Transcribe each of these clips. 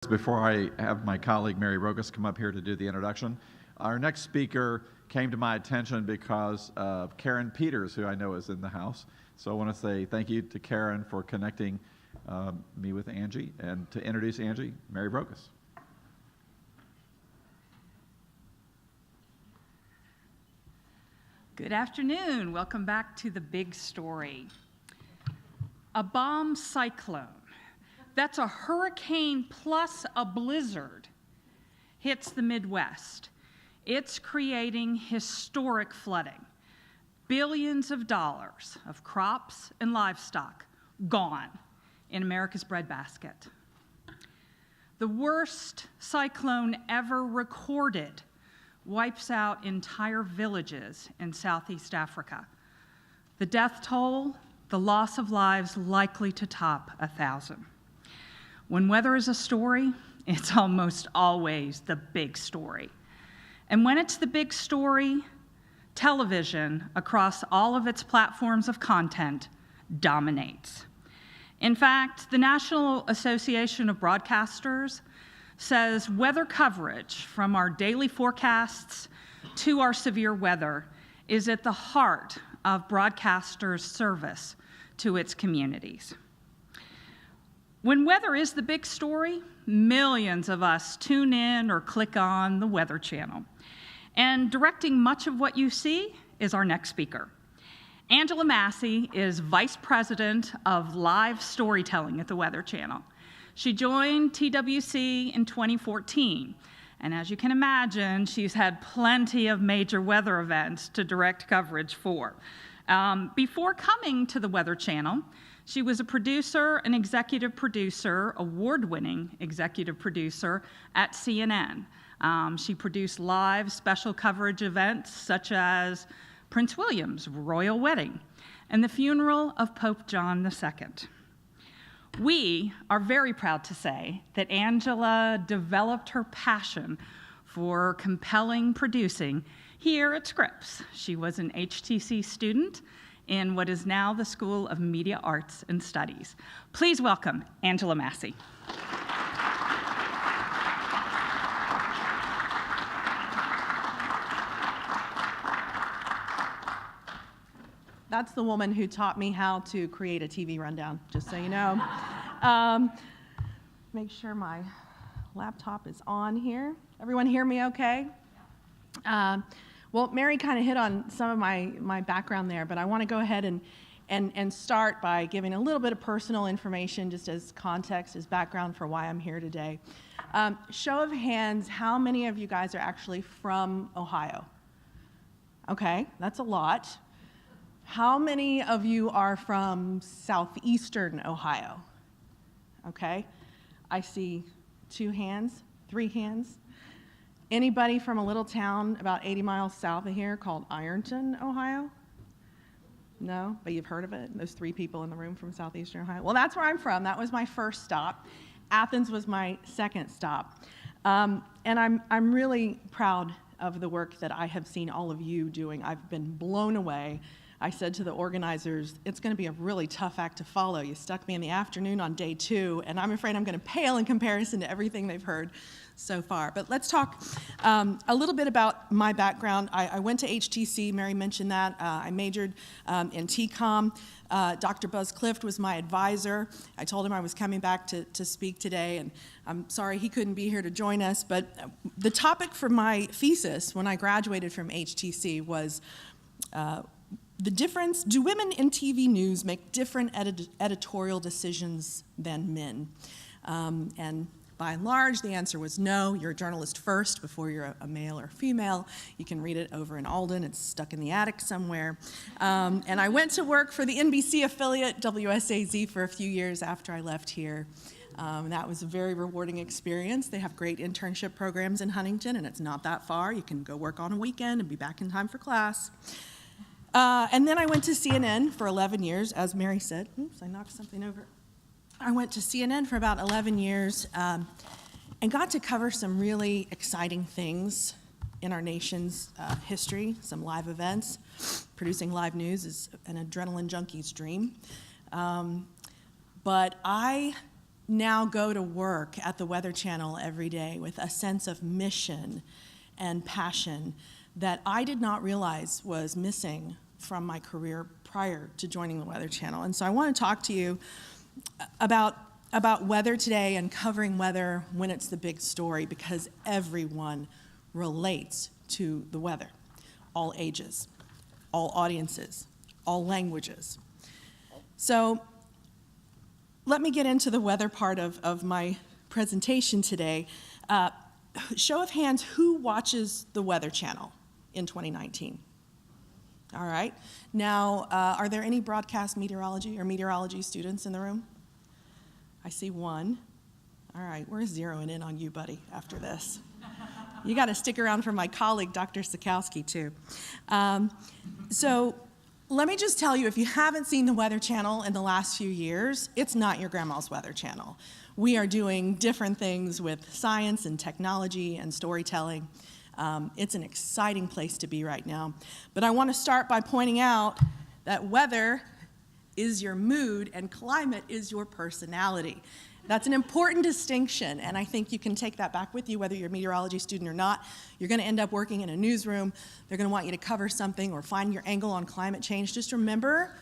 Before I have my colleague Mary Rogas come up here to do the introduction, our next speaker came to my attention because of Karen Peters, who I know is in the house. So I want to say thank you to Karen for connecting me with Angie, and to introduce Angie, Mary Rogas. Good afternoon. Welcome back to The Big Story. A bomb cyclone, that's a hurricane plus a blizzard, hits the Midwest. It's creating historic flooding. Billions of dollars of crops and livestock gone in America's breadbasket. The worst cyclone ever recorded wipes out entire villages in Southeast Africa. The death toll, the loss of lives likely to top 1,000. When weather is a story, it's almost always the big story. And when it's the big story, television, across all of its platforms of content, dominates. In fact, the National Association of Broadcasters says weather coverage, from our daily forecasts to our severe weather, is at the heart of broadcasters' service to its communities. When weather is the big story, millions of us tune in or click on the Weather Channel. And directing much of what you see is our next speaker. Angela Massie is Vice President of Live Storytelling at the Weather Channel. She joined TWC in 2014, and as you can imagine, she's had plenty of major weather events to direct coverage for. Before coming to the Weather Channel, she was a producer, an executive producer, award-winning executive producer at CNN. She produced live special coverage events such as Prince William's royal wedding and the funeral of Pope John II. We are very proud to say that Angela developed her passion for compelling producing here at Scripps. She was an HTC student in what is now the School of Media Arts and Studies. Please welcome Angela Massie. That's the woman who taught me how to create a TV rundown, just so you know. Make sure my laptop is on here. Everyone hear me okay? Well, Mary kind of hit on some of my background there, but I want to go ahead and start by giving a little bit of personal information just as context, as background for why I'm here today. Show of hands, how many of you guys are actually from Ohio? Okay, that's a lot. How many of you are from southeastern Ohio? Okay, I see 2 hands, 3 hands. Anybody from a little town about 80 miles south of here called Ironton, Ohio? No, but you've heard of it? Those 3 people in the room from southeastern Ohio? Well, that's where I'm from. That was my first stop. Athens was my second stop. And I'm really proud of the work that I have seen all of you doing. I've been blown away. I said to the organizers, it's going to be a really tough act to follow. You stuck me in the afternoon on day 2, and I'm afraid I'm going to pale in comparison to everything they've heard so far. But let's talk a little bit about my background. I went to HTC, Mary mentioned that. I majored in TCOM. Dr. Buzz Clift was my advisor. I told him I was coming back to speak today, and I'm sorry he couldn't be here to join us. But the topic for my thesis when I graduated from HTC was the difference, do women in TV news make different editorial decisions than men? And by and large, the answer was no. You're a journalist first before you're a male or female. You can read it over in Alden. It's stuck in the attic somewhere. And I went to work for the NBC affiliate, WSAZ, for a few years after I left here. That was a very rewarding experience. They have great internship programs in Huntington, and it's not that far. You can go work on a weekend and be back in time for class. And then I went to CNN for 11 years, as Mary said. Oops, I knocked something over. I went to CNN for about 11 years and got to cover some really exciting things in our nation's history, some live events. Producing live news is an adrenaline junkie's dream. But I now go to work at the Weather Channel every day with a sense of mission and passion that I did not realize was missing from my career prior to joining the Weather Channel. And so I want to talk to you about weather today and covering weather when it's the big story, because everyone relates to the weather. All ages, all audiences, all languages. So let me get into the weather part of my presentation today. Show of hands, who watches the Weather Channel in 2019? All right. Now, are there any broadcast meteorology or meteorology students in the room? I see one. All right, we're zeroing in on you, buddy, after this. You got to stick around for my colleague, Dr. Sikowski, too. So let me just tell you, if you haven't seen the Weather Channel in the last few years, it's not your grandma's Weather Channel. We are doing different things with science and technology and storytelling. It's an exciting place to be right now. But I want to start by pointing out that weather is your mood and climate is your personality. That's an important distinction, and I think you can take that back with you, whether you're a meteorology student or not. You're going to end up working in a newsroom. They're going to want you to cover something or find your angle on climate change. Just remember,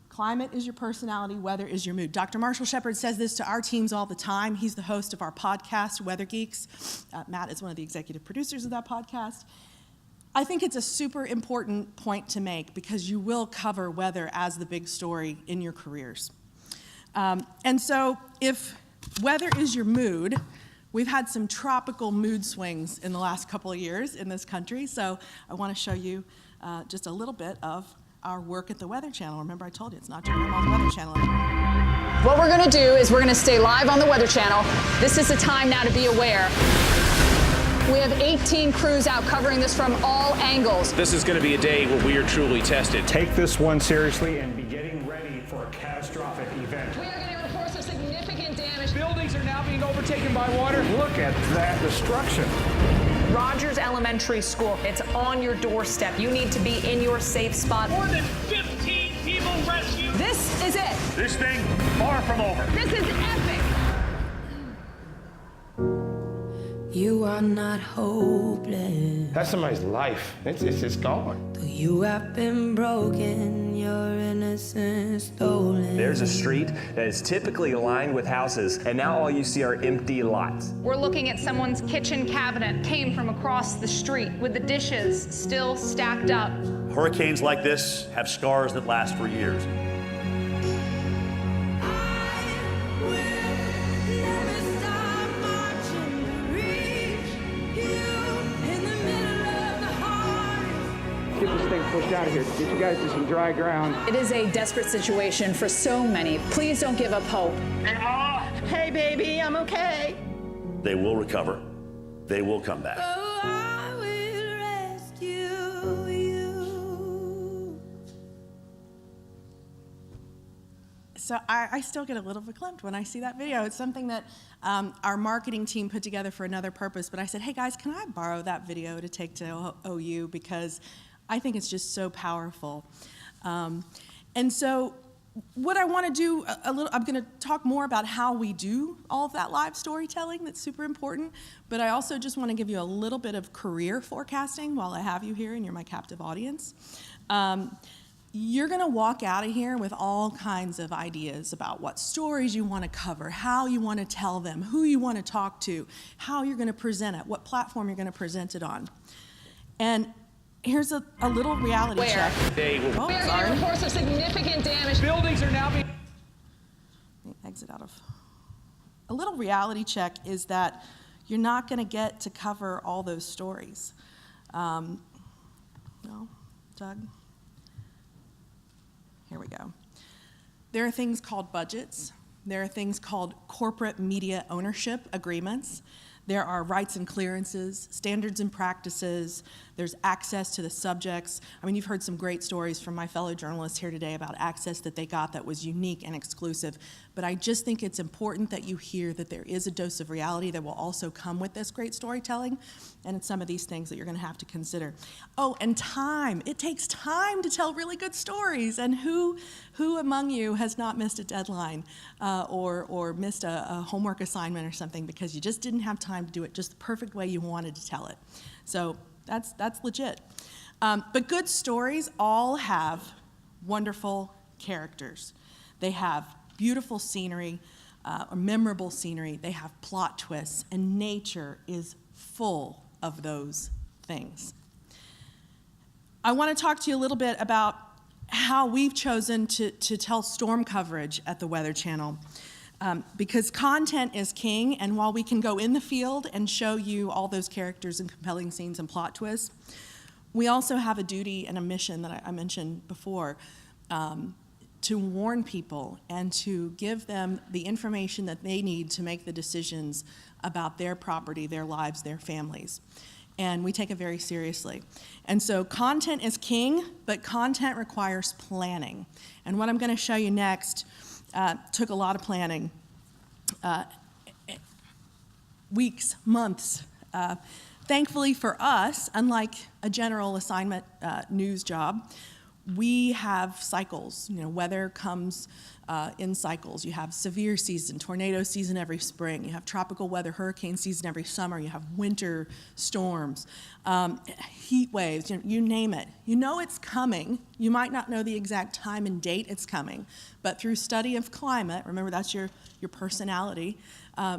climate is your personality, weather is your mood. Dr. Marshall Shepard says this to our teams all the time. He's the host of our podcast, Weather Geeks. Matt is one of the executive producers of that podcast. I think it's a super important point to make because you will cover weather as the big story in your careers. And so if weather is your mood, we've had some tropical mood swings in the last couple of years in this country. So I want to show you just a little bit of our work at the Weather Channel. Remember, I told you, it's not your grandma's Weather Channel anymore. What we're going to do is we're going to stay live on the Weather Channel. This is the time now to be aware. We have 18 crews out covering this from all angles. This is going to be a day where we are truly tested. Take this one seriously and be getting ready for a catastrophic event. We are going to report some significant damage. Buildings are now being overtaken by water. Look at that destruction. Rogers Elementary School, it's on your doorstep. You need to be in your safe spot. More than 15 people rescued. This is it. This thing, far from over. This is epic. You are not hopeless. That's somebody's life. It's gone. Though you have been broken, your innocence stolen. There's a street that is typically lined with houses, and now all you see are empty lots. We're looking at someone's kitchen cabinet, came from across the street with the dishes still stacked up. Hurricanes like this have scars that last for years. Get this thing pushed out of here. Get you guys to some dry ground. It is a desperate situation for so many. Please don't give up hope. Hey, Mama! Hey, baby, I'm okay. They will recover. They will come back. Oh, I will rescue you. So I still get a little verklempt when I see that video. It's something that our marketing team put together for another purpose, but I said, hey guys, can I borrow that video to take to OU, because I think it's just so powerful. And so what I want to do I'm going to talk more about how we do all of that live storytelling. That's super important, but I also just want to give you a little bit of career forecasting while I have you here and you're my captive audience. You're going to walk out of here with all kinds of ideas about what stories you want to cover, how you want to tell them, who you want to talk to, how you're going to present it, what platform you're going to present it on. And here's a little reality check. They will. Oh, We are sorry. going to report some significant damage. Buildings are now being. Let me exit out of. A little reality check is that you're not going to get to cover all those stories. No, Doug? Here we go. There are things called budgets. There are things called corporate media ownership agreements. There are rights and clearances, standards and practices. There's access to the subjects. I mean, you've heard some great stories from my fellow journalists here today about access that they got that was unique and exclusive. But I just think it's important that you hear that there is a dose of reality that will also come with this great storytelling, and it's some of these things that you're going to have to consider. Oh, and time. It takes time to tell really good stories. And who among you has not missed a deadline or missed a homework assignment or something because you just didn't have time to do it just the perfect way you wanted to tell it? So that's legit. But good stories all have wonderful characters. They have beautiful scenery, or memorable scenery. They have plot twists, and nature is full of those things. I want to talk to you a little bit about how we've chosen to tell storm coverage at the Weather Channel. Because content is king, and while we can go in the field and show you all those characters and compelling scenes and plot twists, we also have a duty and a mission that I mentioned before, to warn people and to give them the information that they need to make the decisions about their property, their lives, their families. And we take it very seriously. And so content is king, but content requires planning. And what I'm going to show you next took a lot of planning, weeks, months. Thankfully for us, unlike a general assignment news job, we have cycles. You know, weather comes in cycles. You have severe season, tornado season every spring. You have tropical weather, hurricane season every summer. You have winter storms, heat waves, you name it. You know it's coming. You might not know the exact time and date it's coming, but through study of climate, remember that's your personality,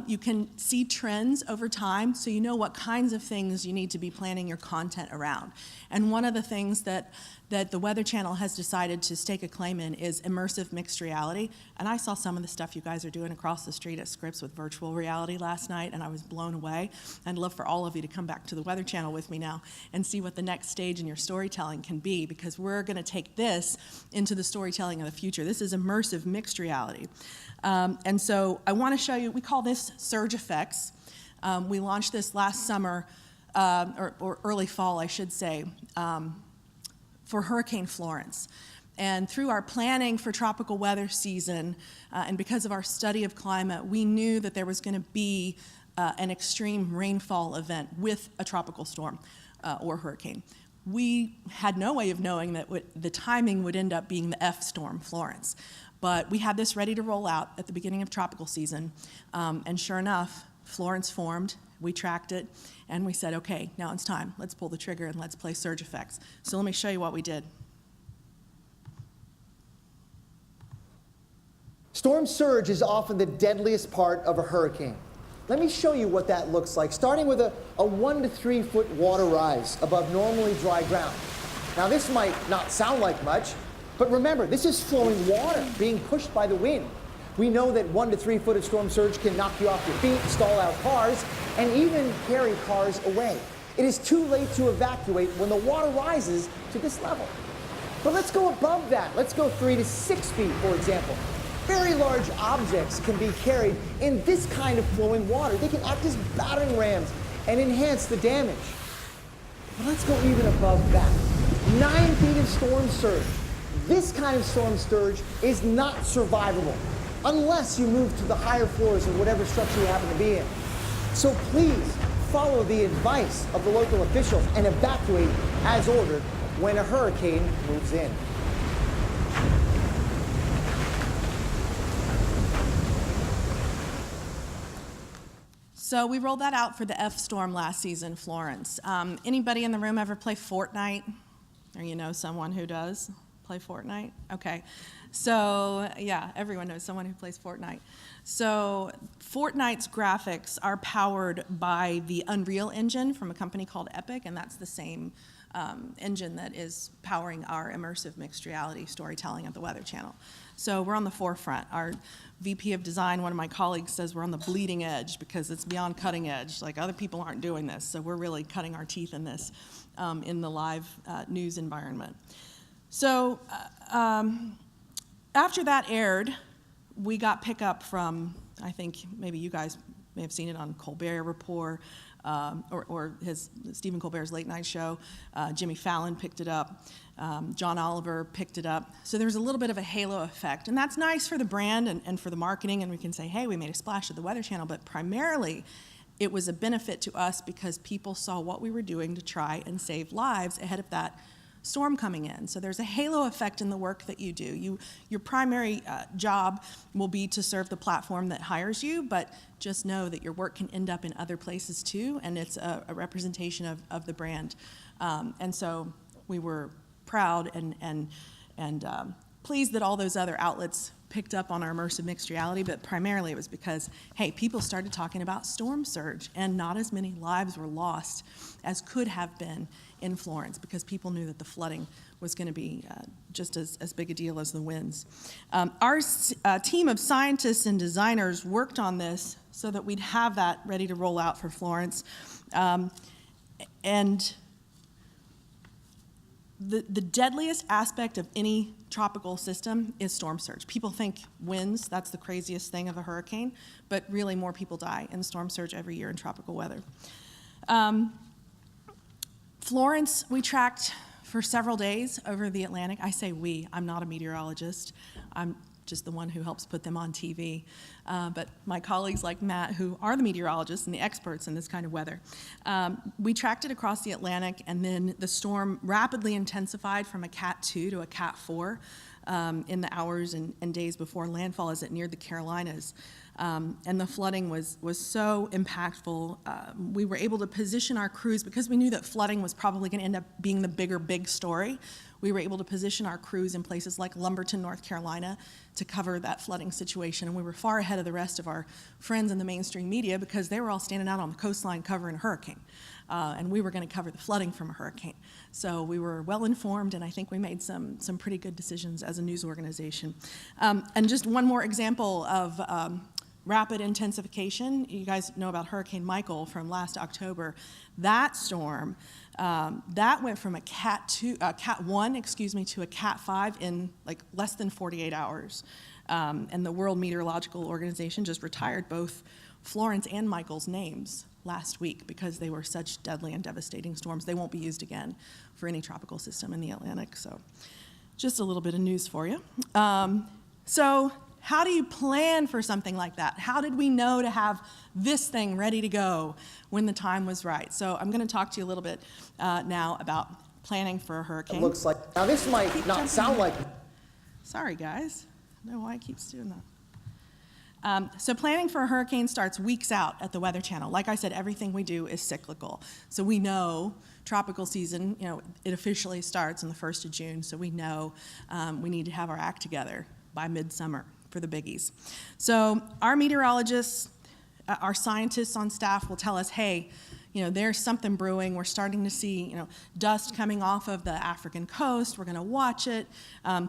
you can see trends over time, so you know what kinds of things you need to be planning your content around. And one of the things that the Weather Channel has decided to stake a claim in is immersive mixed reality. And I saw some of the stuff you guys are doing across the street at Scripps with virtual reality last night, and I was blown away. I'd love for all of you to come back to the Weather Channel with me now and see what the next stage in your storytelling can be, because we're going to take this into the storytelling of the future. This is immersive mixed reality. And so I want to show you, we call this surge effects. We launched this last summer, or early fall, I should say, for Hurricane Florence. And through our planning for tropical weather season, and because of our study of climate, we knew that there was going to be an extreme rainfall event with a tropical storm or hurricane. We had no way of knowing that the timing would end up being the F storm, Florence. But we had this ready to roll out at the beginning of tropical season, and sure enough, Florence formed. We tracked it, and we said, okay, now it's time. Let's pull the trigger and let's play surge effects. So let me show you what we did. Storm surge is often the deadliest part of a hurricane. Let me show you what that looks like, starting with a 1 to 3 foot water rise above normally dry ground. Now this might not sound like much, but remember, this is flowing water being pushed by the wind. We know that 1 to 3 foot of storm surge can knock you off your feet, stall out cars, and even carry cars away. It is too late to evacuate when the water rises to this level. But let's go above that. Let's go 3 to 6 feet, for example. Very large objects can be carried in this kind of flowing water. They can act as battering rams and enhance the damage. But let's go even above that. 9 feet of storm surge. This kind of storm surge is not survivable unless you move to the higher floors of whatever structure you happen to be in. So please follow the advice of the local officials and evacuate as ordered when a hurricane moves in. So we rolled that out for the F storm last season, Florence. Anybody in the room ever play Fortnite? Or you know someone who does play Fortnite? Okay. So yeah, everyone knows someone who plays Fortnite. So Fortnite's graphics are powered by the Unreal Engine from a company called Epic, and that's the same engine that is powering our immersive mixed reality storytelling at the Weather Channel. So we're on the forefront. Our VP of design, one of my colleagues, says we're on the bleeding edge because it's beyond cutting edge. Like, other people aren't doing this, so we're really cutting our teeth in this in the live news environment. So after that aired, we got pickup from, I think maybe you guys may have seen it on Colbert Report, or Stephen Colbert's late night show. Jimmy Fallon picked it up. John Oliver picked it up. So there's a little bit of a halo effect. And that's nice for the brand and for the marketing, and we can say, hey, we made a splash at the Weather Channel, but primarily it was a benefit to us because people saw what we were doing to try and save lives ahead of that storm coming in. So there's a halo effect in the work that you do. Your primary job will be to serve the platform that hires you, but just know that your work can end up in other places too, and it's a representation of the brand. And so we were proud and pleased that all those other outlets picked up on our immersive mixed reality, but primarily it was because, hey, people started talking about storm surge, and not as many lives were lost as could have been in Florence because people knew that the flooding was going to be just as big a deal as the winds. Our team of scientists and designers worked on this so that we'd have that ready to roll out for Florence. And the deadliest aspect of any tropical system is storm surge. People think winds, that's the craziest thing of a hurricane, but really more people die in storm surge every year in tropical weather. Florence, we tracked for several days over the Atlantic. I say we, I'm not a meteorologist. I'm just the one who helps put them on TV. But my colleagues like Matt, who are the meteorologists and the experts in this kind of weather, we tracked it across the Atlantic, and then the storm rapidly intensified from a Cat 2 to a Cat 4 in the hours and days before landfall as it neared the Carolinas. And the flooding was so impactful. We were able to position our crews, because we knew that flooding was probably going to end up being the big story. We were able to position our crews in places like Lumberton, North Carolina, to cover that flooding situation. And we were far ahead of the rest of our friends in the mainstream media because they were all standing out on the coastline covering a hurricane. And we were going to cover the flooding from a hurricane. So we were well informed, and I think we made some pretty good decisions as a news organization. And just one more example of rapid intensification. You guys know about Hurricane Michael from last October. That storm, that went from a Cat 1, to a Cat 5 in like less than 48 hours. And the World Meteorological Organization just retired both Florence and Michael's names last week because they were such deadly and devastating storms. They won't be used again for any tropical system in the Atlantic. So just a little bit of news for you. So how do you plan for something like that? How did we know to have this thing ready to go when the time was right? So I'm going to talk to you a little bit now about planning for a hurricane. It looks like, now this might not sound like... Sorry, guys. I don't know why it keeps doing that. So planning for a hurricane starts weeks out at the Weather Channel. Like I said, everything we do is cyclical. So we know tropical season, it officially starts on the 1st of June, so we know we need to have our act together by midsummer for the biggies. So our meteorologists, our scientists on staff will tell us, hey, there's something brewing. We're starting to see, dust coming off of the African coast. We're going to watch it.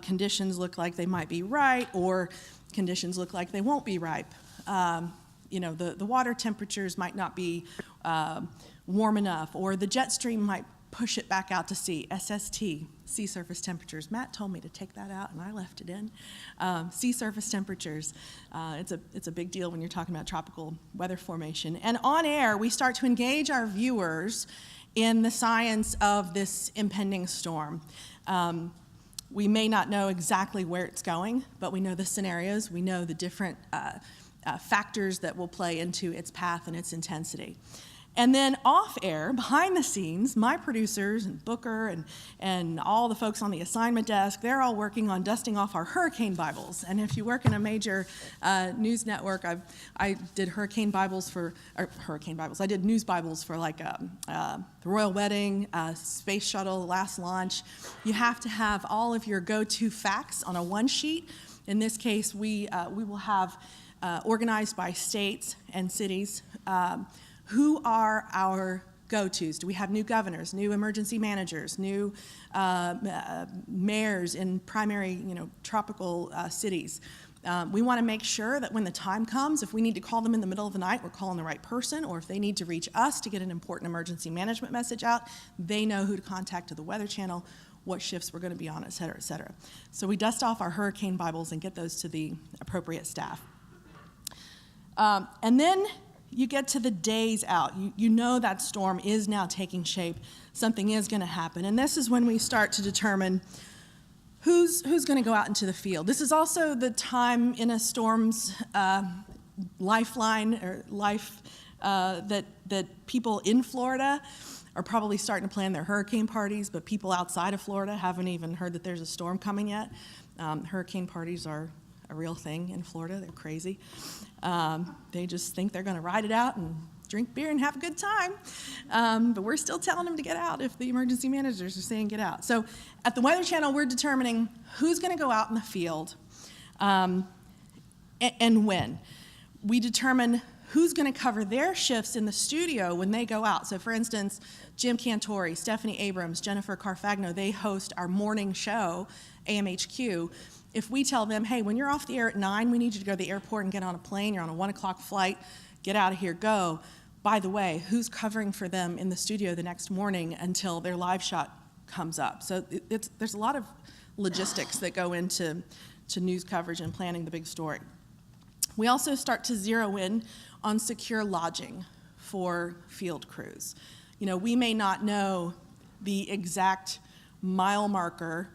Conditions look like they might be right, or conditions look like they won't be ripe. The water temperatures might not be warm enough, or the jet stream might push it back out to sea. SST, sea surface temperatures. Matt told me to take that out, and I left it in. Sea surface temperatures. It's a big deal when you're talking about tropical weather formation. And on air, we start to engage our viewers in the science of this impending storm. We may not know exactly where it's going, but we know the scenarios. We know the different factors that will play into its path and its intensity. And then off air, behind the scenes, my producers and Booker and all the folks on the assignment desk, they're all working on dusting off our hurricane Bibles. And if you work in a major news network, I did hurricane Bibles I did news Bibles for like the royal wedding, space shuttle, last launch. You have to have all of your go-to facts on a one sheet. In this case, we will have organized by states and cities. Who are our go-tos? Do we have new governors, new emergency managers, new mayors in primary, tropical cities? We want to make sure that when the time comes, if we need to call them in the middle of the night, we're calling the right person, or if they need to reach us to get an important emergency management message out, they know who to contact to the Weather Channel, what shifts we're going to be on, et cetera, et cetera. So we dust off our hurricane Bibles and get those to the appropriate staff. And then you get to the days out, you know that storm is now taking shape, something is going to happen. And this is when we start to determine who's going to go out into the field. This is also the time in a storm's lifeline or life that people in Florida are probably starting to plan their hurricane parties, but people outside of Florida haven't even heard that there's a storm coming yet. Hurricane parties are a real thing in Florida. They're crazy. They just think they're going to ride it out and drink beer and have a good time. But we're still telling them to get out if the emergency managers are saying get out. So at the Weather Channel, we're determining who's going to go out in the field and when. We determine who's going to cover their shifts in the studio when they go out. So for instance, Jim Cantori, Stephanie Abrams, Jennifer Carfagno, they host our morning show, AMHQ. If we tell them, hey, when you're off the air at 9, we need you to go to the airport and get on a plane, you're on a 1 o'clock flight, get out of here, go. By the way, who's covering for them in the studio the next morning until their live shot comes up? So there's a lot of logistics that go into news coverage and planning the big story. We also start to zero in on secure lodging for field crews. You know, we may not know the exact mile marker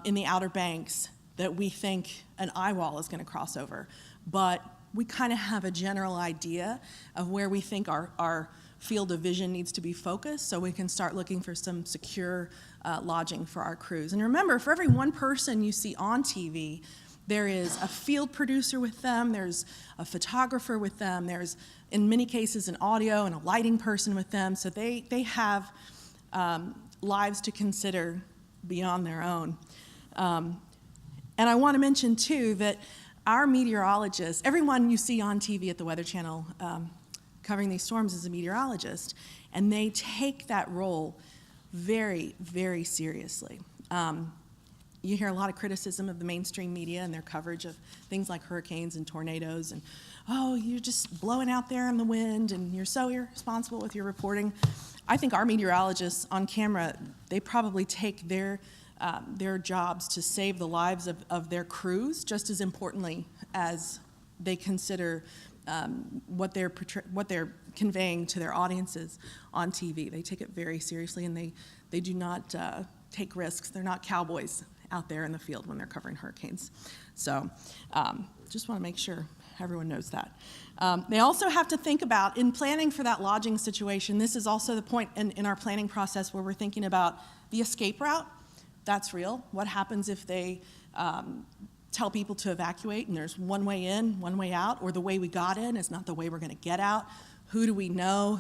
in the Outer Banks that we think an eye wall is going to cross over, but we kind of have a general idea of where we think our field of vision needs to be focused, so we can start looking for some secure lodging for our crews. And remember, for every one person you see on TV, there is a field producer with them, there's a photographer with them, there's, in many cases, an audio and a lighting person with them, so they have lives to consider beyond their own. And I want to mention, too, that our meteorologists, everyone you see on TV at the Weather Channel covering these storms is a meteorologist, and they take that role very, very seriously. You hear a lot of criticism of the mainstream media and their coverage of things like hurricanes and tornadoes, and, oh, you're just blowing out there in the wind, and you're so irresponsible with your reporting. I think our meteorologists on camera, they probably take their jobs to save the lives of their crews just as importantly as they consider what they're conveying to their audiences on TV. They take it very seriously, and they do not take risks. They're not cowboys out there in the field when they're covering hurricanes. So just want to make sure everyone knows that. They also have to think about, in planning for that lodging situation, this is also the point in our planning process where we're thinking about the escape route. That's real. What happens if they tell people to evacuate and there's one way in, one way out, or the way we got in is not the way we're going to get out? Who do we know?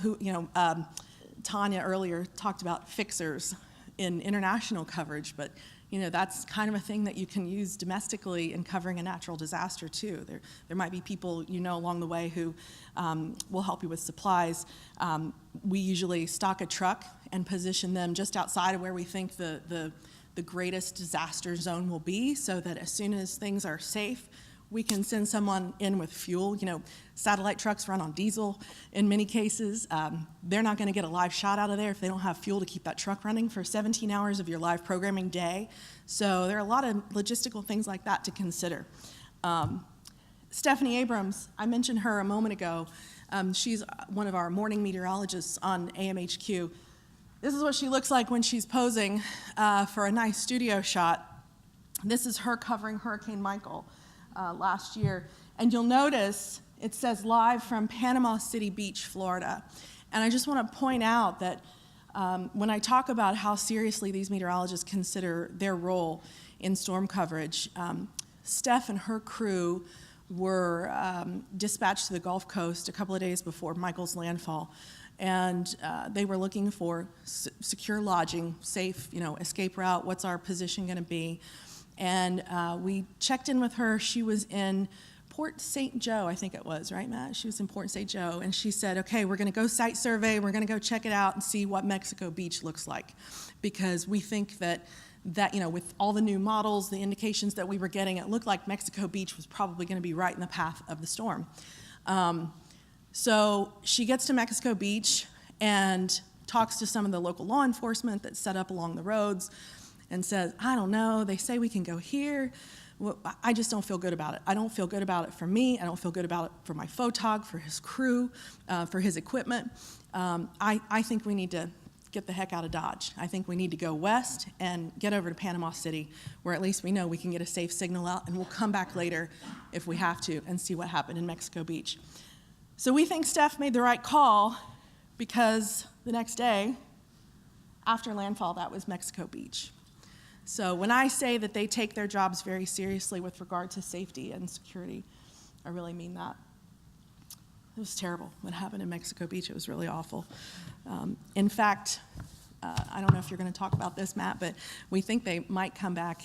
Tanya earlier talked about fixers in international coverage, but that's kind of a thing that you can use domestically in covering a natural disaster too. There might be people along the way who will help you with supplies. We usually stock a truck and position them just outside of where we think the greatest disaster zone will be, so that as soon as things are safe, we can send someone in with fuel. Satellite trucks run on diesel in many cases. They're not going to get a live shot out of there if they don't have fuel to keep that truck running for 17 hours of your live programming day. So there are a lot of logistical things like that to consider. Stephanie Abrams, I mentioned her a moment ago. She's one of our morning meteorologists on AMHQ. This is what she looks like when she's posing for a nice studio shot. This is her covering Hurricane Michael last year. And you'll notice it says live from Panama City Beach, Florida. And I just want to point out that when I talk about how seriously these meteorologists consider their role in storm coverage, Steph and her crew were dispatched to the Gulf Coast a couple of days before Michael's landfall. And they were looking for secure lodging, safe, escape route, what's our position going to be. And we checked in with her. She was in Port St. Joe, I think it was, right, Matt? She was in Port St. Joe, and she said, okay, we're going to go site survey, we're going to go check it out and see what Mexico Beach looks like, because we think that with all the new models, the indications that we were getting, it looked like Mexico Beach was probably going to be right in the path of the storm. So she gets to Mexico Beach and talks to some of the local law enforcement that's set up along the roads and says, I don't know, they say we can go here, I just don't feel good about it. I don't feel good about it for me. I don't feel good about it for my photog, for his crew, for his equipment. I think we need to get the heck out of Dodge. I think we need to go west and get over to Panama City, where at least we know we can get a safe signal out, and we'll come back later if we have to and see what happened in Mexico Beach. So we think Steph made the right call, because the next day, after landfall, that was Mexico Beach. So when I say that they take their jobs very seriously with regard to safety and security, I really mean that. It was terrible what happened in Mexico Beach. It was really awful. In fact, I don't know if you're going to talk about this, Matt, but we think they might come back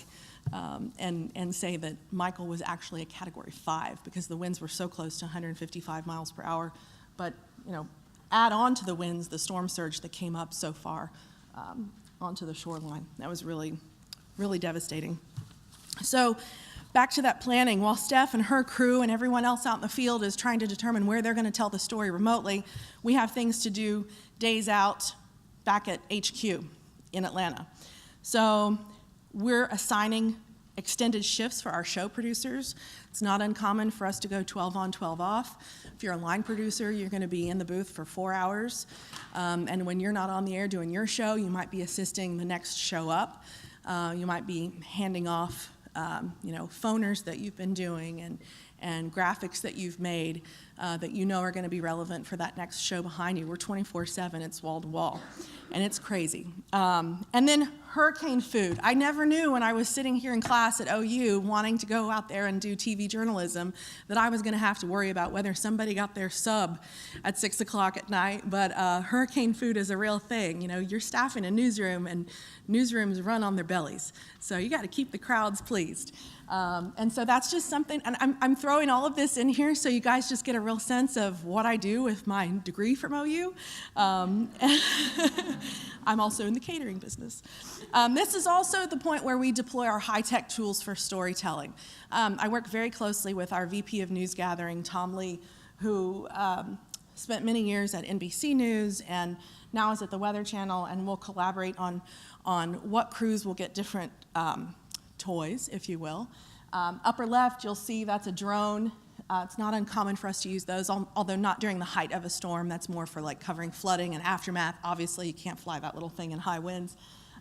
and say that Michael was actually a Category 5 because the winds were so close to 155 miles per hour. But, add on to the winds the storm surge that came up so far onto the shoreline. That was really, really devastating. So back to that planning. While Steph and her crew and everyone else out in the field is trying to determine where they're going to tell the story remotely, we have things to do days out back at HQ in Atlanta. So we're assigning extended shifts for our show producers. It's not uncommon for us to go 12 on, 12 off. If you're a line producer, you're going to be in the booth for 4 hours. And when you're not on the air doing your show, you might be assisting the next show up. You might be handing off phoners that you've been doing and graphics that you've made that you know are going to be relevant for that next show behind you. We're 24/7, it's wall to wall, and it's crazy. And then hurricane food. I never knew when I was sitting here in class at OU wanting to go out there and do TV journalism that I was going to have to worry about whether somebody got their sub at 6 o'clock at night, but hurricane food is a real thing. You're staffing a newsroom, and newsrooms run on their bellies, so you got to keep the crowds pleased. And so that's just something, and I'm throwing all of this in here so you guys just get a real sense of what I do with my degree from OU. I'm also in the catering business. This is also the point where we deploy our high-tech tools for storytelling. I work very closely with our VP of News Gathering, Tom Lee, who spent many years at NBC News and now is at the Weather Channel, and we'll collaborate on what crews will get different toys, if you will. Upper left, you'll see that's a drone. It's not uncommon for us to use those, although not during the height of a storm. That's more for like covering flooding and aftermath. Obviously, you can't fly that little thing in high winds.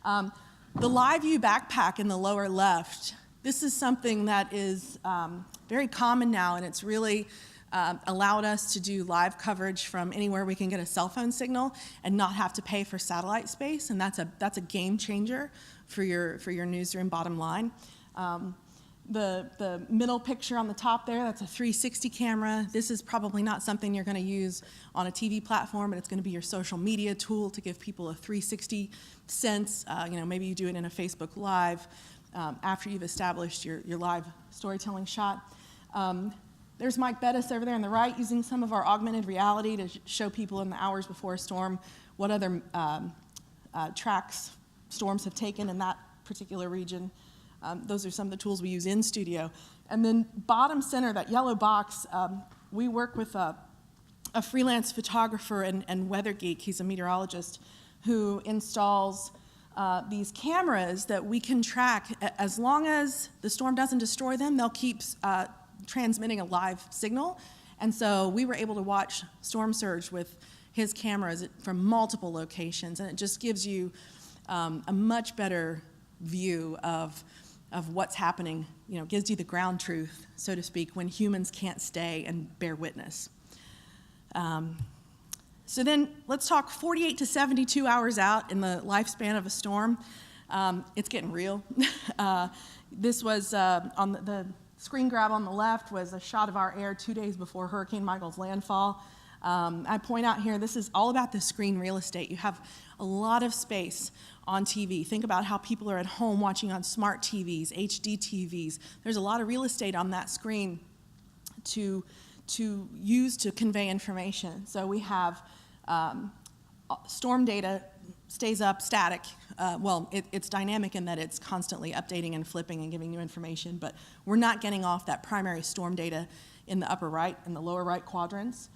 The live view backpack in the lower left, this is something that is very common now, and it's really allowed us to do live coverage from anywhere we can get a cell phone signal and not have to pay for satellite space, and that's a game changer for your newsroom bottom line. The middle picture on the top there, that's a 360 camera. This is probably not something you're going to use on a TV platform, but it's going to be your social media tool to give people a 360 sense. Maybe you do it in a Facebook Live after you've established your live storytelling shot. There's Mike Bettis over there on the right using some of our augmented reality to show people in the hours before a storm what other tracks storms have taken in that particular region. Those are some of the tools we use in studio. And then bottom center, that yellow box, we work with a freelance photographer and weather geek. He's a meteorologist who installs these cameras that we can track. As long as the storm doesn't destroy them, they'll keep transmitting a live signal. And so we were able to watch storm surge with his cameras from multiple locations, and it just gives you a much better view of what's happening, gives you the ground truth, so to speak, when humans can't stay and bear witness. So then let's talk 48 to 72 hours out in the lifespan of a storm. It's getting real. This was on the screen grab on the left was a shot of our air 2 days before Hurricane Michael's landfall. I point out here, this is all about the screen real estate. You have a lot of space on TV. Think about how people are at home watching on smart TVs, HD TVs. There's a lot of real estate on that screen to use to convey information. So we have storm data stays up static. It's dynamic in that it's constantly updating and flipping and giving you information, but we're not getting off that primary storm data in the upper right and the lower right quadrants.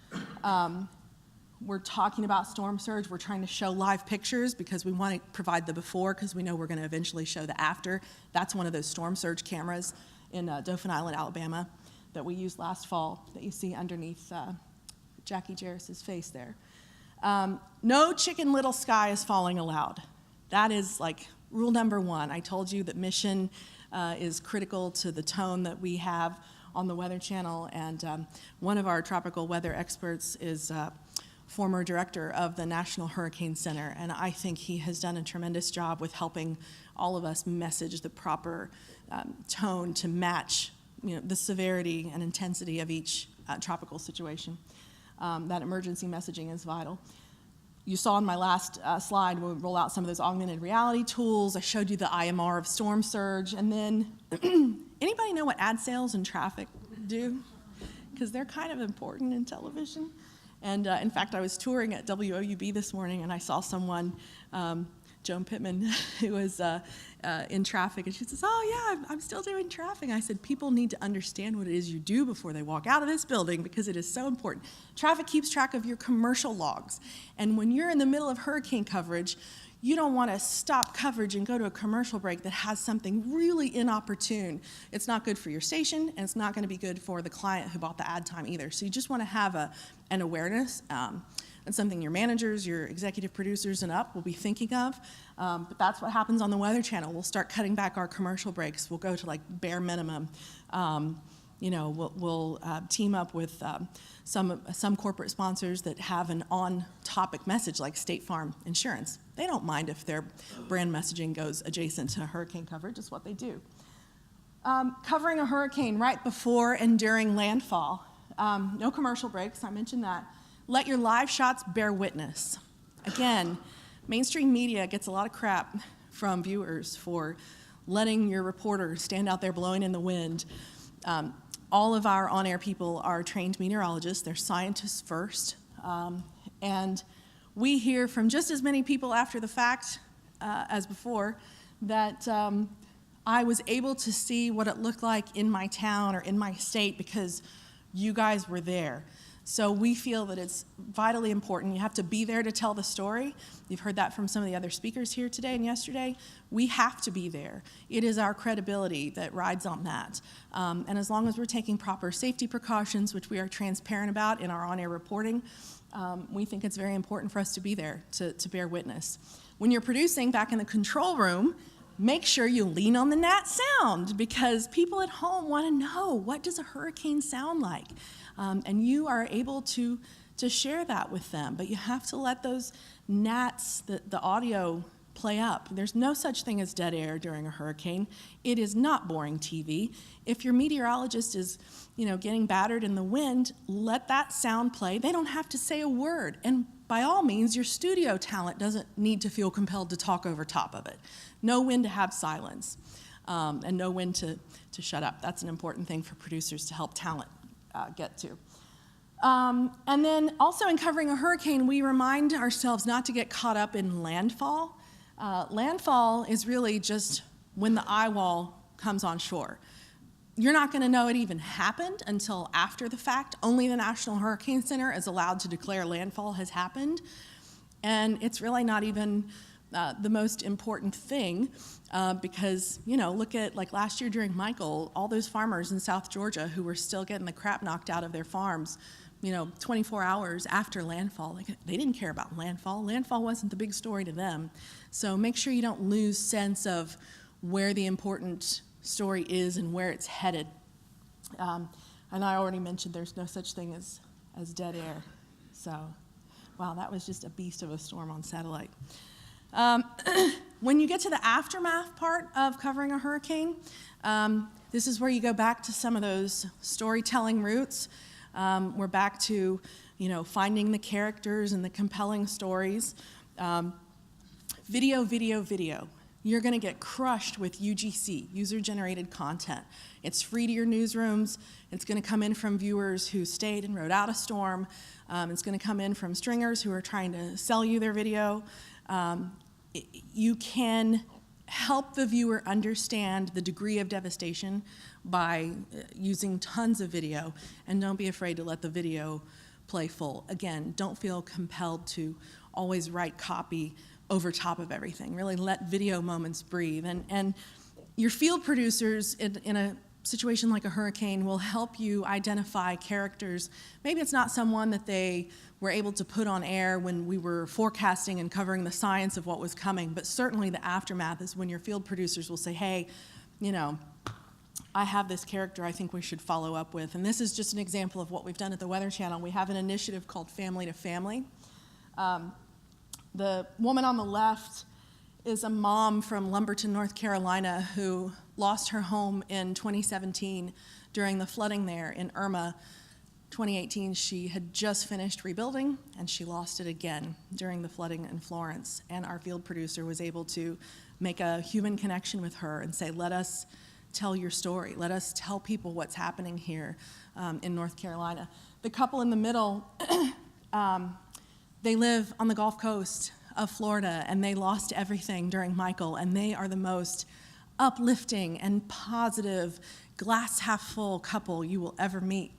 We're talking about storm surge. We're trying to show live pictures because we want to provide the before because we know we're going to eventually show the after. That's one of those storm surge cameras. in Dauphin Island, Alabama, that we used last fall that you see underneath Jackie Jarris's face there. No Chicken Little sky is falling allowed. That is like rule number one. I told you that mission is critical to the tone that we have on the Weather Channel, and one of our tropical weather experts is former director of the National Hurricane Center, and I think he has done a tremendous job with helping all of us message the proper tone to match the severity and intensity of each tropical situation. That emergency messaging is vital. You saw in my last slide, we roll out some of those augmented reality tools. I showed you the IMR of storm surge. And then, anybody know what ad sales and traffic do? Because they're kind of important in television. And in fact, I was touring at WOUB this morning, and I saw someone, Joan Pittman, who was in traffic, and she says, "Oh yeah, I'm still doing traffic." I said, people need to understand what it is you do before they walk out of this building, because it is so important. Traffic keeps track of your commercial logs, and when you're in the middle of hurricane coverage, you don't want to stop coverage and go to a commercial break that has something really inopportune. It's not good for your station, and it's not going to be good for the client who bought the ad time either. So you just want to have an awareness. It's something your managers, your executive producers and up will be thinking of. But that's what happens on the Weather Channel. We'll start cutting back our commercial breaks. We'll go to like bare minimum. We'll team up with some corporate sponsors that have an on-topic message like State Farm Insurance. They don't mind if their brand messaging goes adjacent to hurricane coverage. It's what they do. Covering a hurricane right before and during landfall. No commercial breaks, I mentioned that. Let your live shots bear witness. Again, mainstream media gets a lot of crap from viewers for letting your reporter stand out there blowing in the wind. All of our on-air people are trained meteorologists. They're scientists first. And we hear from just as many people after the fact as before that I was able to see what it looked like in my town or in my state because you guys were there. So we feel that it's vitally important. You have to be there to tell the story. You've heard that from some of the other speakers here today and yesterday. We have to be there. It is our credibility that rides on that. And as long as we're taking proper safety precautions, which we are transparent about in our on-air reporting, we think it's very important for us to be there to bear witness. When you're producing back in the control room, make sure you lean on the NAT sound because people at home want to know, what does a hurricane sound like? And you are able to share that with them, but you have to let those gnats, the audio, play up. There's no such thing as dead air during a hurricane. It is not boring TV. If your meteorologist is, getting battered in the wind, let that sound play. They don't have to say a word. And by all means, your studio talent doesn't need to feel compelled to talk over top of it. Know when to have silence, and know when to shut up. That's an important thing for producers to help talent get to. And then also in covering a hurricane, we remind ourselves not to get caught up in landfall. Landfall is really just when the eye wall comes on shore. You're not going to know it even happened until after the fact. Only the National Hurricane Center is allowed to declare landfall has happened. And it's really not even the most important thing because, look at like last year during Michael, all those farmers in South Georgia who were still getting the crap knocked out of their farms, 24 hours after landfall. They didn't care about landfall. Landfall wasn't the big story to them. So make sure you don't lose sense of where the important story is and where it's headed. And I already mentioned there's no such thing as dead air. So, wow, that was just a beast of a storm on satellite. When you get to the aftermath part of covering a hurricane, this is where you go back to some of those storytelling roots. We're back to, finding the characters and the compelling stories. Video. You're going to get crushed with UGC, user-generated content. It's free to your newsrooms. It's going to come in from viewers who stayed and rode out a storm. It's going to come in from stringers who are trying to sell you their video. You can help the viewer understand the degree of devastation by using tons of video, and don't be afraid to let the video play full. Again, don't feel compelled to always write copy over top of everything. Really let video moments breathe. And your field producers in a situation like a hurricane will help you identify characters. Maybe it's not someone that they were able to put on air when we were forecasting and covering the science of what was coming, but certainly the aftermath is when your field producers will say, hey, you know, I have this character I think we should follow up with. And this is just an example of what we've done at the Weather Channel. We have an initiative called Family to Family. The woman on the left is a mom from Lumberton, North Carolina, who lost her home in 2017 during the flooding there in Irma. 2018, she had just finished rebuilding, and she lost it again during the flooding in Florence. And our field producer was able to make a human connection with her and say, let us tell your story. Let us tell people what's happening here in North Carolina. The couple in the middle, they live on the Gulf Coast of Florida, and they lost everything during Michael, and they are the most uplifting and positive, glass half full couple you will ever meet.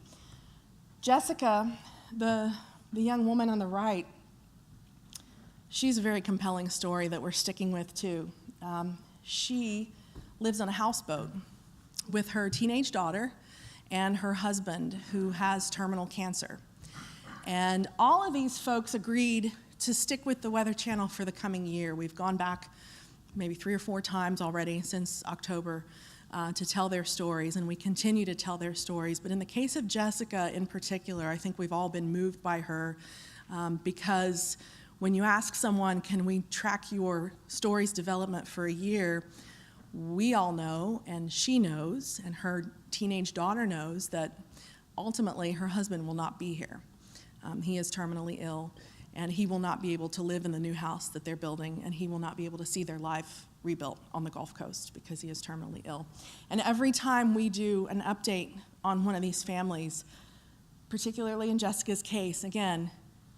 Jessica, the young woman on the right, she's a very compelling story that we're sticking with too. She lives on a houseboat with her teenage daughter and her husband, who has terminal cancer. And all of these folks agreed to stick with the Weather Channel for the coming year. We've gone back maybe 3 or 4 times already since October to tell their stories, and we continue to tell their stories. But in the case of Jessica in particular, I think we've all been moved by her because when you ask someone, can we track your story's development for a year, we all know, and she knows, and her teenage daughter knows, that ultimately her husband will not be here. He is terminally ill, and he will not be able to live in the new house that they're building, and he will not be able to see their life rebuilt on the Gulf Coast because he is terminally ill. And every time we do an update on one of these families, particularly in Jessica's case, again,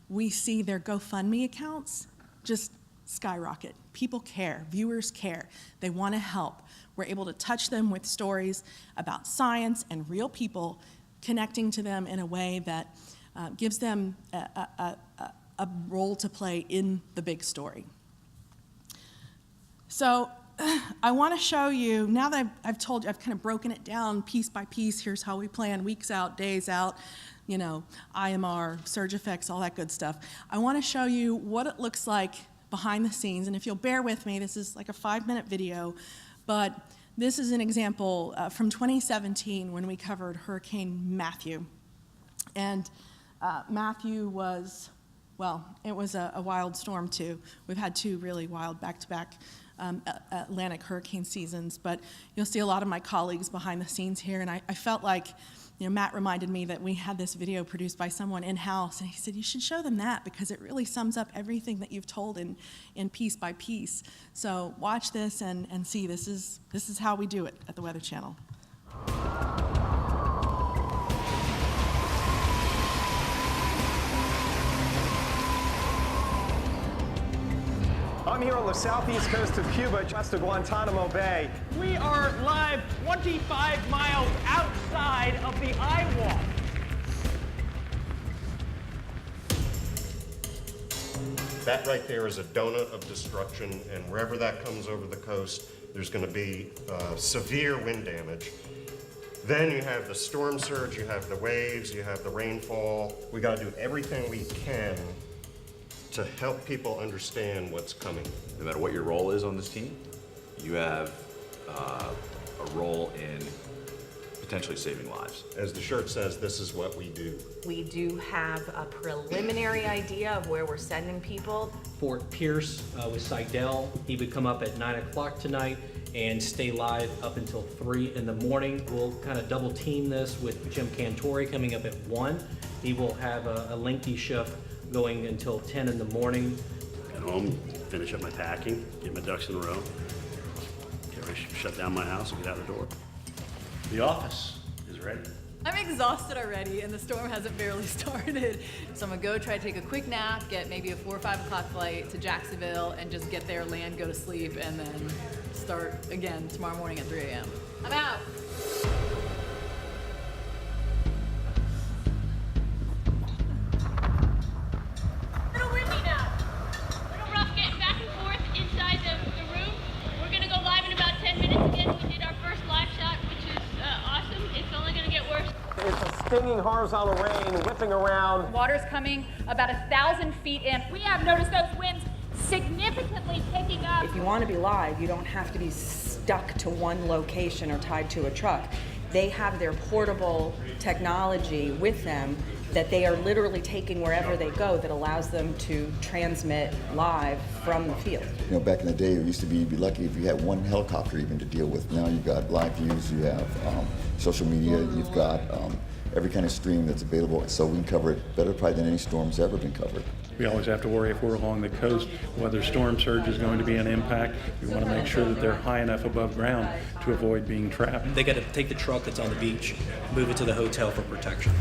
we see their GoFundMe accounts just skyrocket. People care, viewers care, they want to help. We're able to touch them with stories about science and real people, connecting to them in a way that gives them a role to play in the big story. So I want to show you, now that I've told you, I've kind of broken it down piece by piece. Here's how we plan, weeks out, days out, you know, IMR, surge effects, all that good stuff. I want to show you what it looks like behind the scenes. And if you'll bear with me, this is like a 5-minute video, but this is an example from 2017 when we covered Hurricane Matthew. And Matthew was, well, it was a wild storm too. We've had 2 really wild back-to-back Atlantic hurricane seasons, but you'll see a lot of my colleagues behind the scenes here, and I felt like, you know, Matt reminded me that we had this video produced by someone in-house, and he said, you should show them that because it really sums up everything that you've told in piece by piece. So watch this and see, this is how we do it at the Weather Channel. I'm here on the southeast coast of Cuba, west of Guantanamo Bay. We are live 25 miles outside of the eye wall. That right there is a donut of destruction, and wherever that comes over the coast, there's going to be severe wind damage. Then you have the storm surge, you have the waves, you have the rainfall. We got to do everything we can to help people understand what's coming. No matter what your role is on this team, you have a role in potentially saving lives. As the shirt says, this is what we do. We do have a preliminary idea of where we're sending people. Fort Pierce with Seidel, he would come up at 9 o'clock tonight and stay live up until 3 in the morning. We'll kind of double team this with Jim Cantori coming up at 1. He will have a lengthy shift going until 10 in the morning. Get home, finish up my packing, get my ducks in a row, get ready to shut down my house and get out the door. The office is ready. I'm exhausted already and the storm hasn't barely started. So I'm gonna go try to take a quick nap, get maybe a 4 or 5 o'clock flight to Jacksonville and just get there, land, go to sleep, and then start again tomorrow morning at 3 a.m. I'm out. Inside the room. We're gonna go live in about 10 minutes again. We did our first live shot, which is awesome. bringing horizontal rain, whipping around. Water's coming about 1,000 feet in. We have noticed those winds significantly picking up. If you want to be live, you don't have to be stuck to one location or tied to a truck. They have their portable technology with them that they are literally taking wherever they go that allows them to transmit live from the field. You know, back in the day, it used to be you'd be lucky if you had one helicopter even to deal with. Now you've got live views, you have social media, you've got every kind of stream that's available, so we can cover it better probably than any storm's ever been covered. We always have to worry if we're along the coast whether storm surge is going to be an impact. We want to make sure that they're high enough above ground to avoid being trapped. They got to take the truck that's on the beach, move it to the hotel for protection.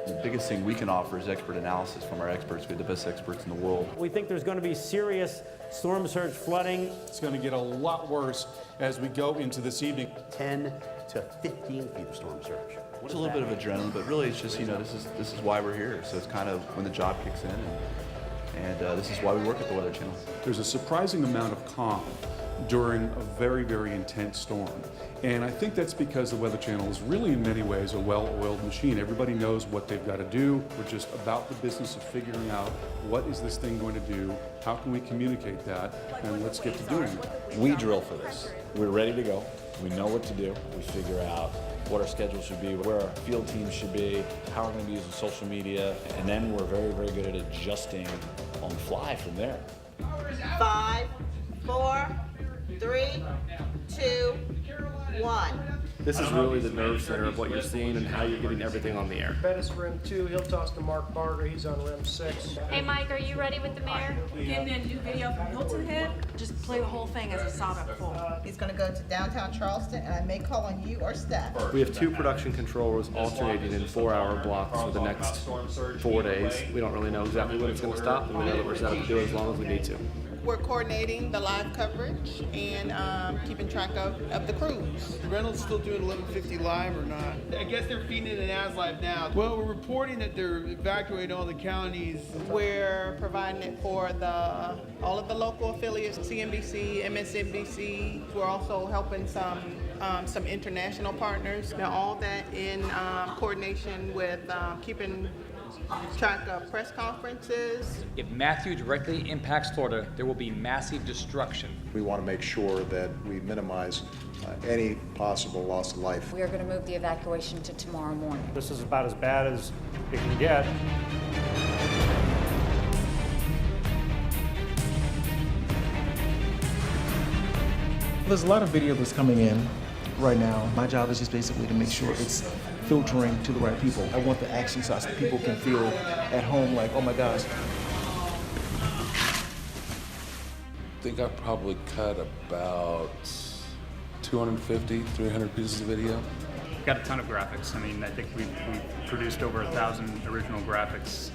The biggest thing we can offer is expert analysis from our experts. We have the best experts in the world. We think there's going to be serious storm surge flooding. It's going to get a lot worse as we go into this evening. 10 to 15 feet of storm surge. It's a little bit of adrenaline, but really it's just, you know, this is why we're here. So it's kind of when the job kicks in, and this is why we work at the Weather Channel. There's a surprising amount of calm during a very, very intense storm. And I think that's because the Weather Channel is really in many ways a well-oiled machine. Everybody knows what they've got to do. We're just about the business of figuring out what is this thing going to do, how can we communicate that, and let's get to doing it. We drill for this. We're ready to go. We know what to do. We figure out what our schedule should be, where our field teams should be, how we're going to be using social media, and then we're very, very good at adjusting on the fly from there. 5, 4, 3, 2, 1. This is really the nerve center of what you're seeing and how you're getting everything on the air. Bettis rim 2, he'll toss to Mark Barger, he's on rim 6. Hey Mike, are you ready with the mayor? Getting a new video from Hilton Head. Just play the whole thing as a saw it full. He's going to go to downtown Charleston, and I may call on you or staff. We have 2 production controllers alternating in 4-hour blocks for the next 4 days. We don't really know exactly when it's going to stop, and we know that we're set up to do it as long as we need to. We're coordinating the live coverage and keeping track of the crews. Is Reynolds still doing 1150 live or not? I guess they're feeding it in as live now. Well, we're reporting that they're evacuating all the counties. We're providing it for all of the local affiliates, CNBC, MSNBC. We're also helping some international partners. Now, all that in coordination with keeping track of press conferences. If Matthew directly impacts Florida, there will be massive destruction. We want to make sure that we minimize any possible loss of life. We are going to move the evacuation to tomorrow morning. This is about as bad as it can get. There's a lot of video that's coming in right now. My job is just basically to make sure it's filtering to the right people. I want the action shots that people can feel at home like, oh my gosh. I think I probably cut about 250, 300 pieces of video. We've got a ton of graphics. I mean, I think we've produced over 1,000 original graphics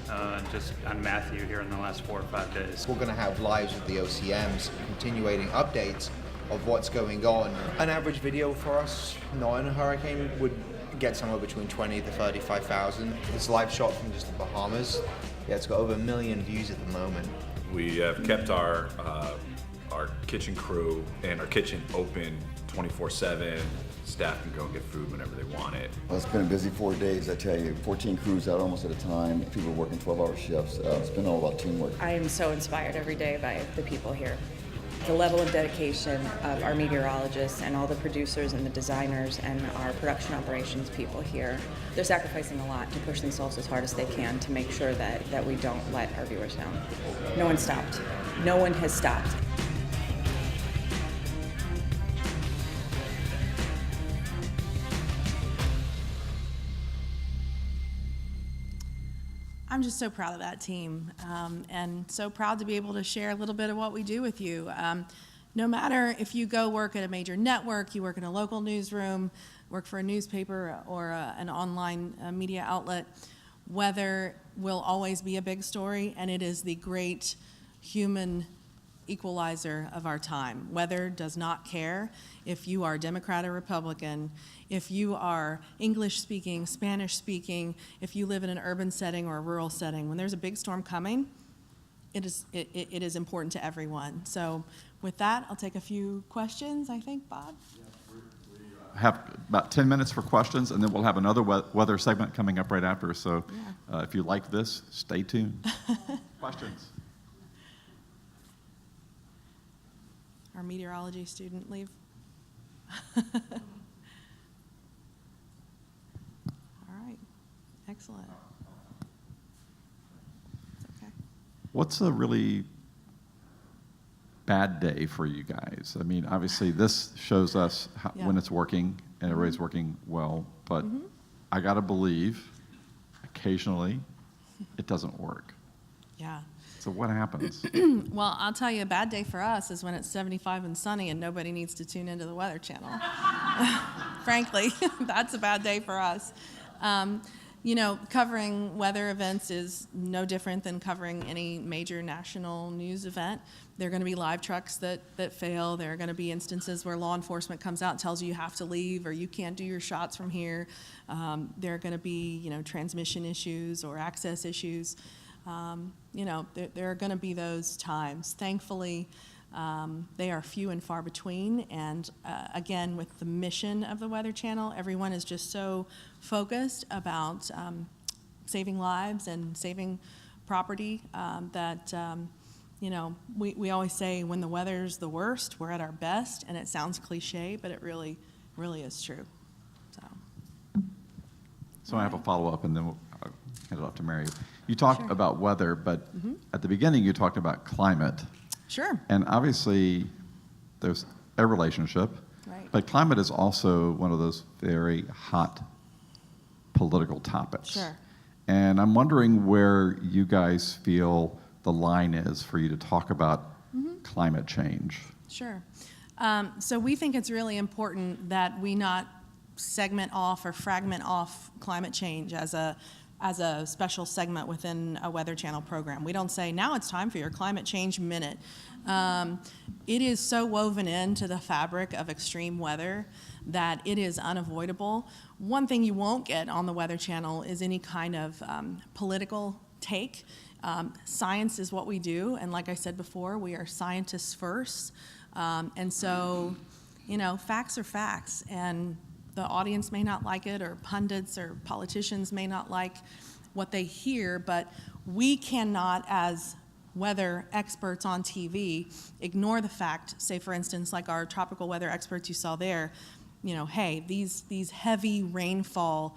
just on Matthew here in the last 4 or 5 days. We're going to have lives with the OCMs, continuing updates of what's going on. An average video for us, not in a hurricane, would get somewhere between 20 to 35,000. This live shot from just the Bahamas, yeah, it's got over 1 million views at the moment. We have kept our kitchen crew and our kitchen open 24/7. Staff can go and get food whenever they want it. Well, it's been a busy 4 days, I tell you. 14 crews out almost at a time. People are working 12-hour shifts. It's been all about teamwork. I am so inspired every day by the people here. The level of dedication of our meteorologists and all the producers and the designers and our production operations people here. They're sacrificing a lot to push themselves as hard as they can to make sure that we don't let our viewers down. No one stopped. No one has stopped. I'm just so proud of that team and so proud to be able to share a little bit of what we do with you. No matter if you go work at a major network, you work in a local newsroom, work for a newspaper or an online media outlet, weather will always be a big story, and it is the great human equalizer of our time. Weather does not care if you are Democrat or Republican, if you are English speaking, Spanish speaking, if you live in an urban setting or a rural setting. When there's a big storm coming, it is important to everyone. So with that, I'll take a few questions, I think, Bob. Yes, we have about 10 minutes for questions, and then we'll have another weather segment coming up right after. So if you like this, stay tuned. Questions? Our meteorology student leave. All right, excellent. Okay. What's a really bad day for you guys? I mean, obviously this shows us when it's working and everybody's working well, but I gotta believe occasionally it doesn't work. Yeah. So what happens? Well, I'll tell you, a bad day for us is when it's 75 and sunny and nobody needs to tune into the Weather Channel. Frankly, that's a bad day for us. You know, covering weather events is no different than covering any major national news event. There are going to be live trucks that fail. There are going to be instances where law enforcement comes out and tells you have to leave or you can't do your shots from here. There are going to be, you know, transmission issues or access issues. You know, there are going to be those times. Thankfully, they are few and far between. And again, with the mission of the Weather Channel, everyone is just so focused about saving lives and saving property that, you know, we always say when the weather's the worst, we're at our best. And it sounds cliche, but it really, really is true. So I have a follow-up, and then we'll hand it off to Mary. You talked about weather, but at the beginning you talked about climate. Sure. And obviously there's a relationship, but climate is also one of those very hot political topics. Sure. And I'm wondering where you guys feel the line is for you to talk about climate change. Sure. So we think it's really important that we not segment off or fragment off climate change as a special segment within a Weather Channel program. We don't say, now it's time for your climate change minute. It is so woven into the fabric of extreme weather that it is unavoidable. One thing you won't get on the Weather Channel is any kind of political take. Science is what we do, and like I said before, we are scientists first. And so, you know, facts are facts, and the audience may not like it, or pundits or politicians may not like what they hear, but we cannot, as weather experts on TV, ignore the fact, say for instance, like our tropical weather experts you saw there, you know, hey, these heavy rainfall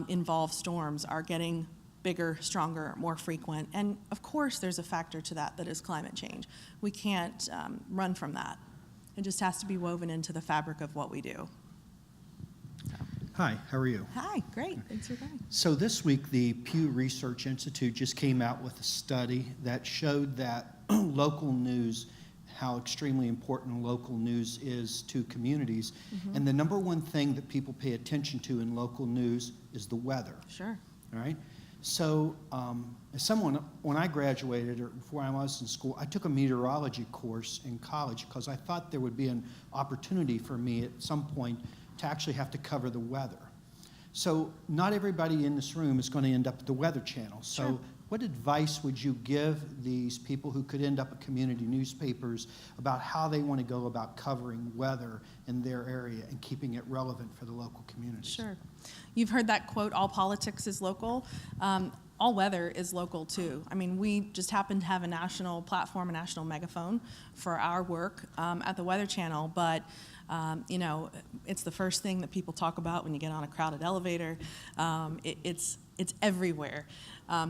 involved storms are getting bigger, stronger, more frequent. And of course there's a factor to that is climate change. We can't run from that. It just has to be woven into the fabric of what we do. Hi, how are you? Hi, great, thanks for coming. So this week, the Pew Research Institute just came out with a study that showed that local news, how extremely important local news is to communities. And the number one thing that people pay attention to in local news is the weather. Sure. All right? So as someone, when I graduated, or before I was in school, I took a meteorology course in college because I thought there would be an opportunity for me at some point to actually have to cover the weather. So not everybody in this room is going to end up at the Weather Channel. So what advice would you give these people who could end up at community newspapers about how they want to go about covering weather in their area and keeping it relevant for the local communities? Sure. You've heard that quote, all politics is local. All weather is local too. I mean, we just happen to have a national platform, a national megaphone for our work at the Weather Channel, but you know, it's the first thing that people talk about when you get on a crowded elevator. It's everywhere.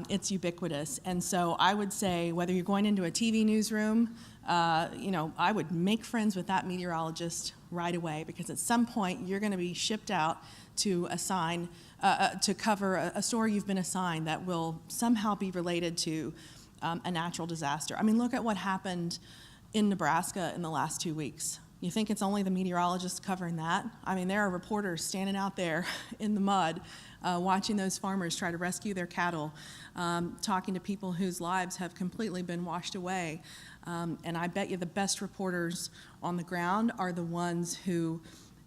It's ubiquitous. And so I would say whether you're going into a TV newsroom, you know, I would make friends with that meteorologist right away, because at some point you're going to be shipped out to assign, to cover a story you've been assigned that will somehow be related to a natural disaster. I mean, look at what happened in Nebraska in the last 2 weeks. You think it's only the meteorologists covering that? I mean, there are reporters standing out there in the mud watching those farmers try to rescue their cattle, talking to people whose lives have completely been washed away. And I bet you the best reporters on the ground are the ones who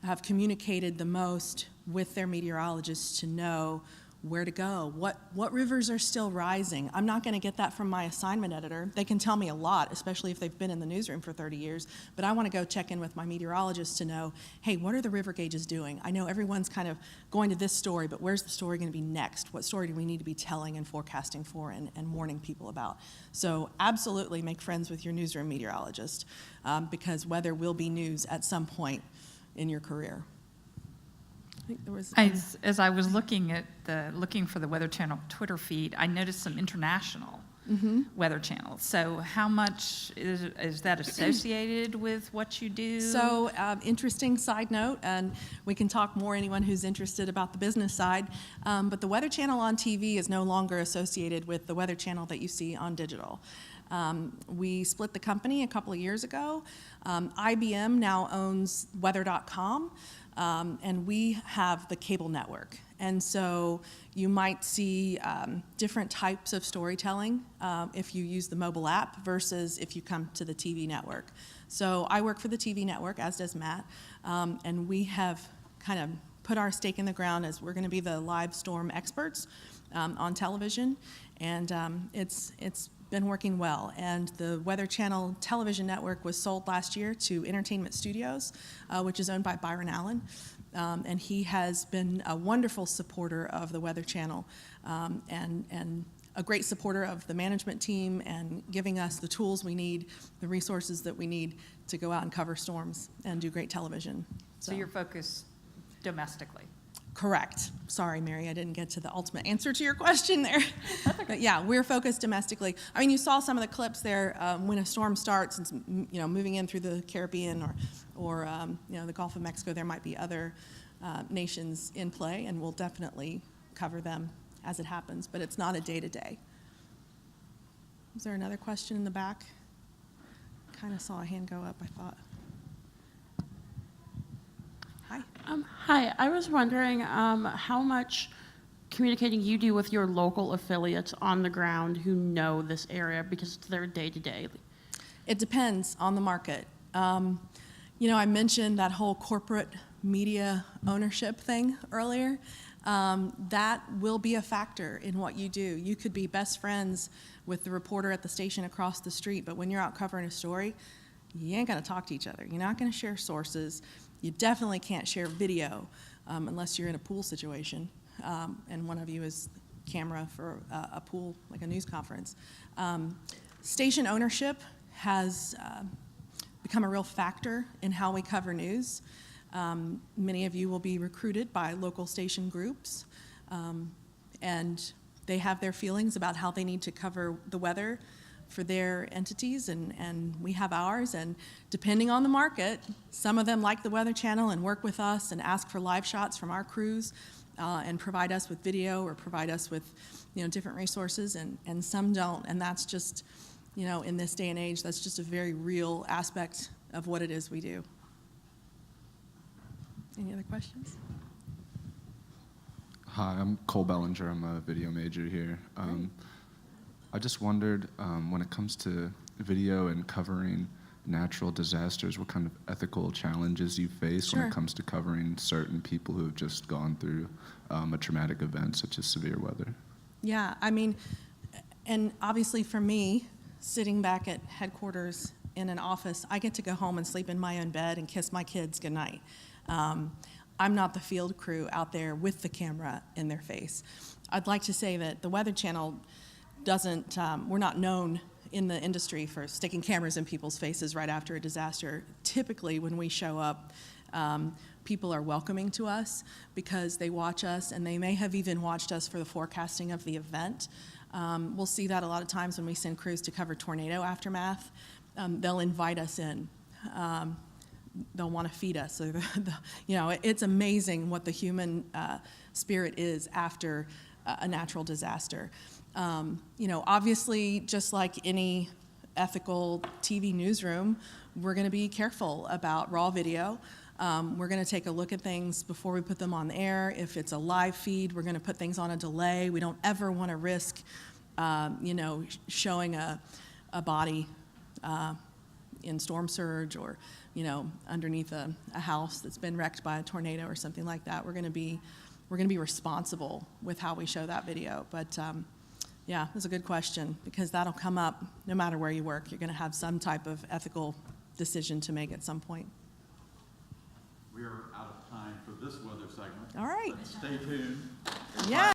have communicated the most with their meteorologists to know where to go, what rivers are still rising. I'm not going to get that from my assignment editor. They can tell me a lot, especially if they've been in the newsroom for 30 years, but I want to go check in with my meteorologist to know, hey, what are the river gauges doing? I know everyone's kind of going to this story, but where's the story going to be next? What story do we need to be telling and forecasting for and warning people about? So absolutely make friends with your newsroom meteorologist, because weather will be news at some point in your career. I think there was As I was looking for the Weather Channel Twitter feed, I noticed some international weather channels. So how much is that associated with what you do? So interesting side note, and we can talk more, anyone who's interested about the business side, but the Weather Channel on TV is no longer associated with the Weather Channel that you see on digital. We split the company a couple of years ago. IBM now owns weather.com. And we have the cable network. And so you might see different types of storytelling if you use the mobile app versus if you come to the TV network. So I work for the TV network, as does Matt, and we have kind of put our stake in the ground as we're going to be the live storm experts on television, and it's been working well. And the Weather Channel television network was sold last year to Entertainment Studios, which is owned by Byron Allen. And he has been a wonderful supporter of the Weather Channel and a great supporter of the management team and giving us the tools we need, the resources that we need to go out and cover storms and do great television. So you're focused domestically? Correct. Sorry, Mary, I didn't get to the ultimate answer to your question there. But yeah, we're focused domestically. I mean, you saw some of the clips there when a storm starts and moving in through the Caribbean or the Gulf of Mexico. There might be other nations in play, and we'll definitely cover them as it happens. But it's not a day-to-day. Is there another question in the back? Kind of saw a hand go up, I thought. Hi, I was wondering how much communicating you do with your local affiliates on the ground who know this area because it's their day-to-day. It depends on the market. I mentioned that whole corporate media ownership thing earlier. That will be a factor in what you do. You could be best friends with the reporter at the station across the street, but when you're out covering a story, you ain't gonna talk to each other. You're not gonna share sources. You definitely can't share video unless you're in a pool situation and one of you is camera for a pool, like a news conference. Station ownership has become a real factor in how we cover news. Many of you will be recruited by local station groups, and they have their feelings about how they need to cover the weather for their entities, and we have ours, and depending on the market, some of them like the Weather Channel and work with us and ask for live shots from our crews and provide us with video or provide us with different resources, and some don't, and that's just, in this day and age, that's just a very real aspect of what it is we do. Any other questions? Hi, I'm Cole Bellinger. I'm a video major here. I just wondered, when it comes to video and covering natural disasters, what kind of ethical challenges you face when it comes to covering certain people who have just gone through a traumatic event such as severe weather? Yeah, I mean, and obviously for me, sitting back at headquarters in an office, I get to go home and sleep in my own bed and kiss my kids goodnight. I'm not the field crew out there with the camera in their face. I'd like to say that the Weather Channel doesn't, we're not known in the industry for sticking cameras in people's faces right after a disaster. Typically, when we show up, people are welcoming to us because they watch us, and they may have even watched us for the forecasting of the event. We'll see that a lot of times when we send crews to cover tornado aftermath. They'll invite us in. They'll want to feed us. So it's amazing what the human spirit is after a natural disaster. Obviously, just like any ethical TV newsroom, we're going to be careful about raw video. We're going to take a look at things before we put them on the air. If it's a live feed, we're going to put things on a delay. We don't ever want to risk, showing a body in storm surge or, underneath a house that's been wrecked by a tornado or something like that. We're going we're going to be responsible with how we show that video. But yeah, that's a good question, because that'll come up no matter where you work. You're going to have some type of ethical decision to make at some point. We are out of time for this weather segment. All right. But stay tuned. Yeah.